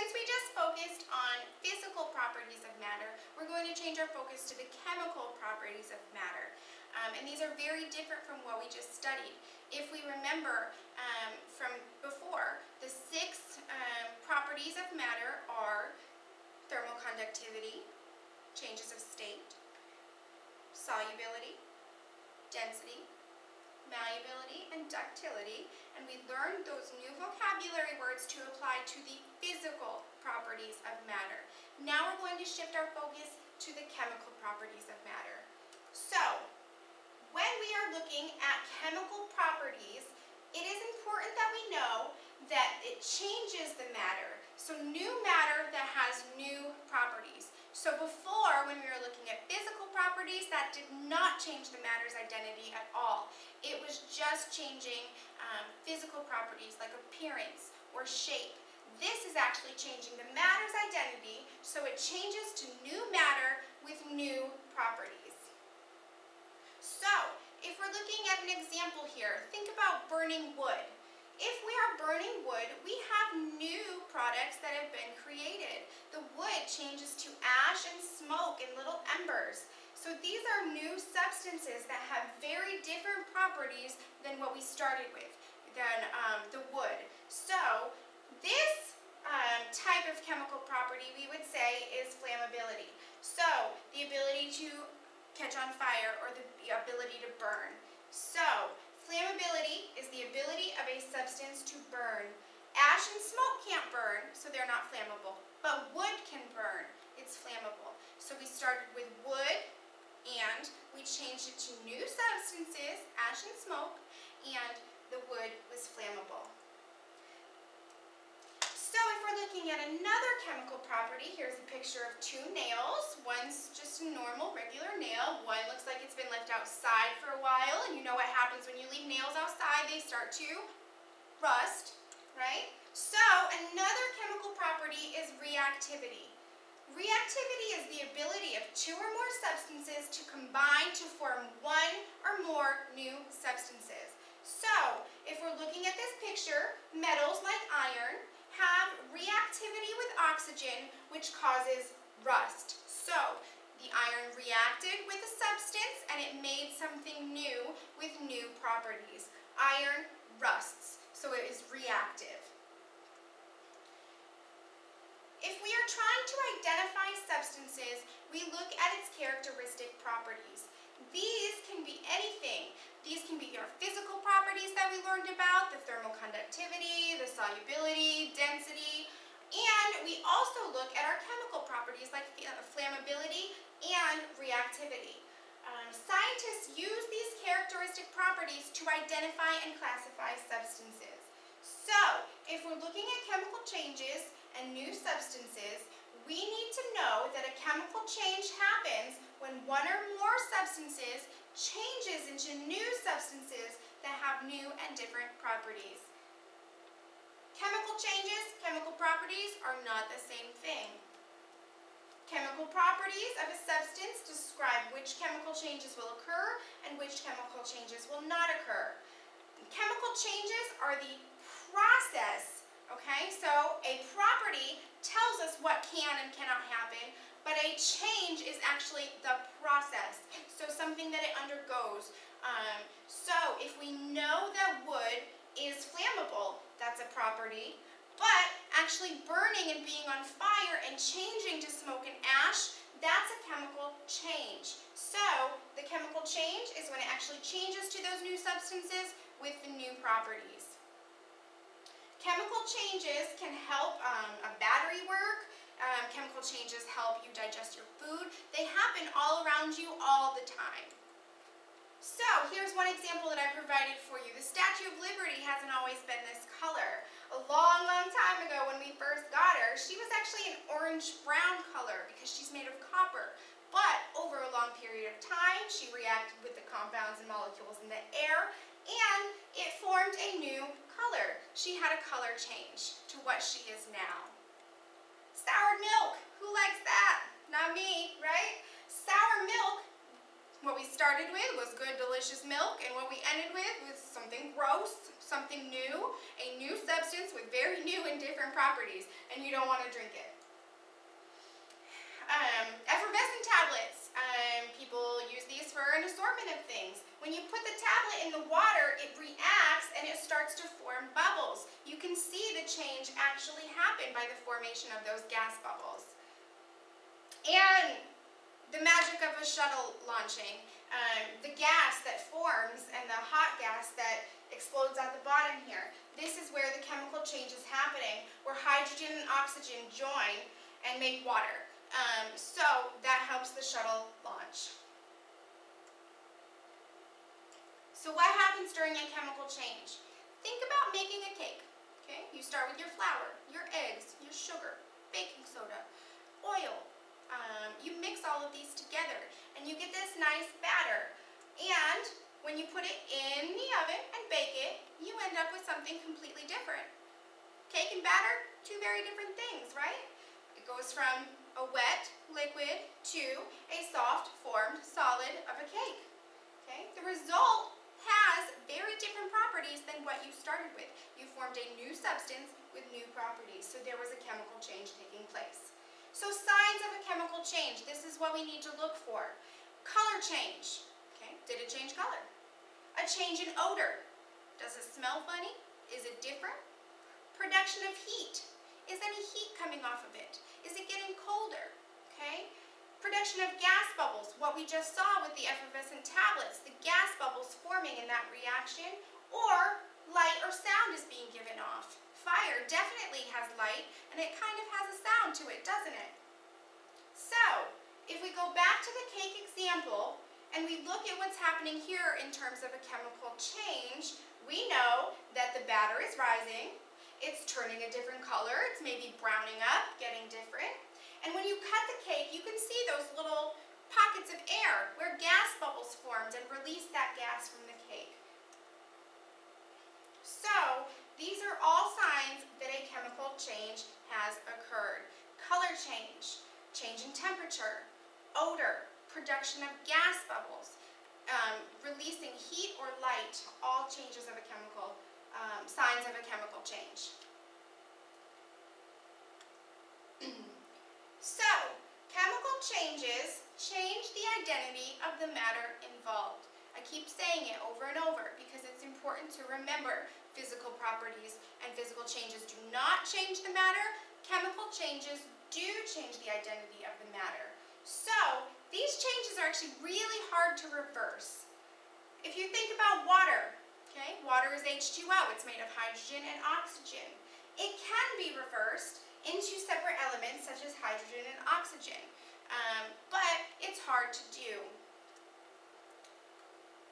since we just focused on physical properties of matter, we're going to change our focus to the chemical properties of matter. And these are very different from what we just studied. If we remember from before, the 6 properties of matter are thermal conductivity, changes of state, solubility, density, malleability, and ductility, and we learned those new vocabulary words to apply to the physical properties of matter. Now we're going to shift our focus to the chemical properties of matter. So, when we are looking at chemical properties, it is important that we know that it changes the matter. So new matter that has new properties. So before, when we were looking at physical properties, that did not change the matter's identity at all. It was just changing physical properties like appearance or shape. This is actually changing the matter's identity, so it changes to new matter with new properties. So, if we're looking at an example here, think about burning wood. If we are burning wood, we have new products that have been created. The wood changes to ash and smoke and little embers. So these are new substances that have very different properties than what we started with, than the wood. So this type of chemical property we would say is flammability. So the ability to catch on fire or the ability to burn. So flammability is the ability of a substance to burn. Ash and smoke can't burn, so they're not flammable. But wood can burn. It's flammable. So we started with wood, and we changed it to new substances, ash and smoke, and the wood was flammable. So if we're looking at another chemical property, here's a picture of 2 nails. One's just a normal, regular nail. One looks like it's been left outside for a while, and you know what happens when you leave nails outside, they start to rust, right? So another chemical property is reactivity. Reactivity is the ability of 2 or more substances to combine to form 1 or more new substances. So if we're looking at this picture, metals like iron have reactivity with oxygen, which causes rust. So the iron reacted with a substance and it made something new with new properties. Iron rusts, so it is reactive. If we are trying to identify substances, we look at its characteristic properties. These can be anything. These can be our physical properties that we learned about, the thermal conductivity, the solubility, density, and we also look at our chemical properties like flammability and reactivity. Scientists use these characteristic properties to identify and classify substances. So, if we're looking at chemical changes and new substances, we need to know that a chemical change happens when 1 or more substances changes into new substances that have new and different properties. Chemical changes, chemical properties are not the same thing. Chemical properties of a substance describe which chemical changes will occur and which chemical changes will not occur. Chemical changes are the process, okay? So a property tells us what can and cannot happen, but a change is actually the process, so something that it undergoes. So if we know that wood is flammable, that's a property, but actually burning and being on fire and changing to smoke and ash, that's a chemical change. So the chemical change is when it actually changes to those new substances with the new properties. Chemical changes can help a battery work. Chemical changes help you digest your food. They happen all around you all the time. So here's one example that I provided for you. The Statue of Liberty hasn't always been this color. A long, long time ago when we first got her, she was actually an orange-brown color because she's made of copper. But over a long period of time, she reacted with the compounds and molecules in the air, and it formed a new color. She had a color change to what she is now. Sour milk, who likes that? Not me, right? Sour milk What we started with was good, delicious milk, and what we ended with was something gross, something new, a new substance with very new and different properties, and you don't want to drink it. Effervescent tablets. People use these for an assortment of things. When you put the tablet in the water, it reacts and it starts to form bubbles. You can see the change actually happen by the formation of those gas bubbles. And the magic of a shuttle launching, the gas that forms and the hot gas that explodes at the bottom here. This is where the chemical change is happening, where hydrogen and oxygen join and make water. So that helps the shuttle launch. So what happens during a chemical change? Think about making a cake. Okay? You start with your flour, your eggs, your sugar, baking soda, oil. You mix all of these together and you get this nice batter. And when you put it in the oven and bake it, you end up with something completely different. Cake and batter, two very different things, right? It goes from a wet liquid to a soft formed solid of a cake. Okay? The result has very different properties than what you started with. You formed a new substance with new properties, so there was a chemical change taking place. So signs of a chemical change, this is what we need to look for. Color change. Okay? Did it change color? A change in odor. Does it smell funny? Is it different? Production of heat. Is any heat coming off of it? Is it getting colder? Okay? Production of gas bubbles, what we just saw with the effervescent tablets, the gas bubbles forming in that reaction, or light or sound is being given off. Fire definitely has light, and it kind of has a sound to it, doesn't it? So, if we go back to the cake example, and we look at what's happening here in terms of a chemical change, we know that the batter is rising, it's turning a different color, it's maybe browning up, getting different. And when you cut the cake, you can see those little pockets of air where gas bubbles formed and released that gas from the cake. So, these are all signs that a chemical change has occurred. Color change, change in temperature, odor, production of gas bubbles, releasing heat or light, all changes of a chemical, signs of a chemical change. So, chemical changes change the identity of the matter involved. I keep saying it over and over because it's important to remember physical properties and physical changes do not change the matter. Chemical changes do change the identity of the matter. So, these changes are actually really hard to reverse. If you think about water, okay, water is H2O. It's made of hydrogen and oxygen. It can be reversed into separate elements such as hydrogen and oxygen, but it's hard to do.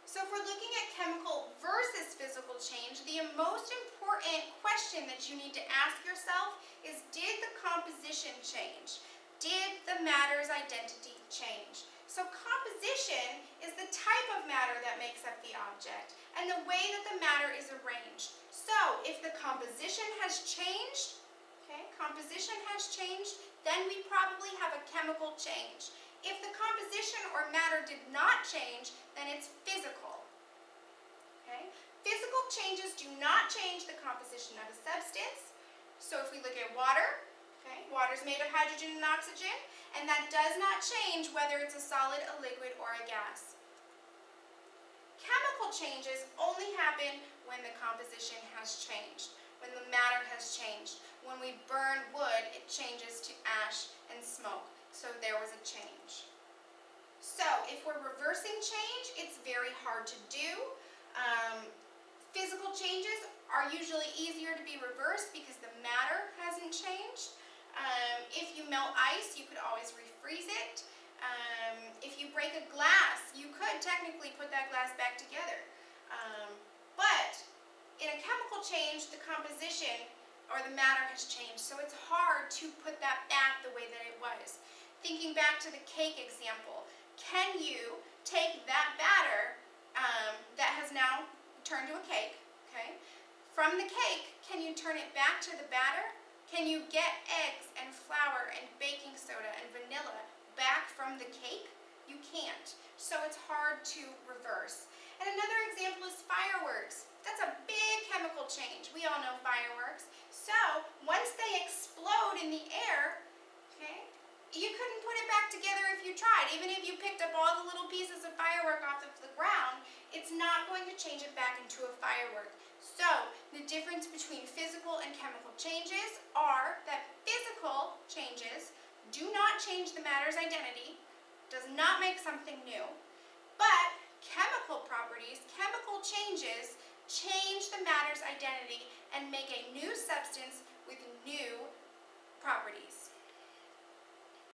So if we're looking at chemical versus physical change, the most important question that you need to ask yourself is, did the composition change? Did the matter's identity change? So composition is the type of matter that makes up the object and the way that the matter is arranged. So if the composition has changed, okay, composition has changed, then we probably have a chemical change. If the composition or matter did not change, then it's physical. Okay? Physical changes do not change the composition of a substance. So if we look at water, okay, water is made of hydrogen and oxygen, and that does not change whether it's a solid, a liquid, or a gas. Chemical changes only happen when the composition has changed, when the matter has changed. When we burn wood, it changes to ash and smoke. So there was a change. So if we're reversing change, it's very hard to do. Physical changes are usually easier to be reversed because the matter hasn't changed. If you melt ice, you could always refreeze it. If you break a glass, you could technically put that glass back together. But in a chemical change, the composition or the matter has changed, so it's hard to put that back the way that it was. Thinking back to the cake example, can you take that batter that has now turned to a cake, okay? From the cake, can you turn it back to the batter? Can you get eggs and flour and baking soda and vanilla back from the cake? You can't. So it's hard to reverse. And another example is fireworks. That's a big chemical change. We all know fireworks. So once they explode in the air, okay, you couldn't put it back together if you tried. Even if you picked up all the little pieces of firework off of the ground, it's not going to change it back into a firework. So the difference between physical and chemical changes are that physical changes do not change the matter's identity, does not make something new, but chemical properties, chemical changes, change the matter's identity and make a new substance with new properties.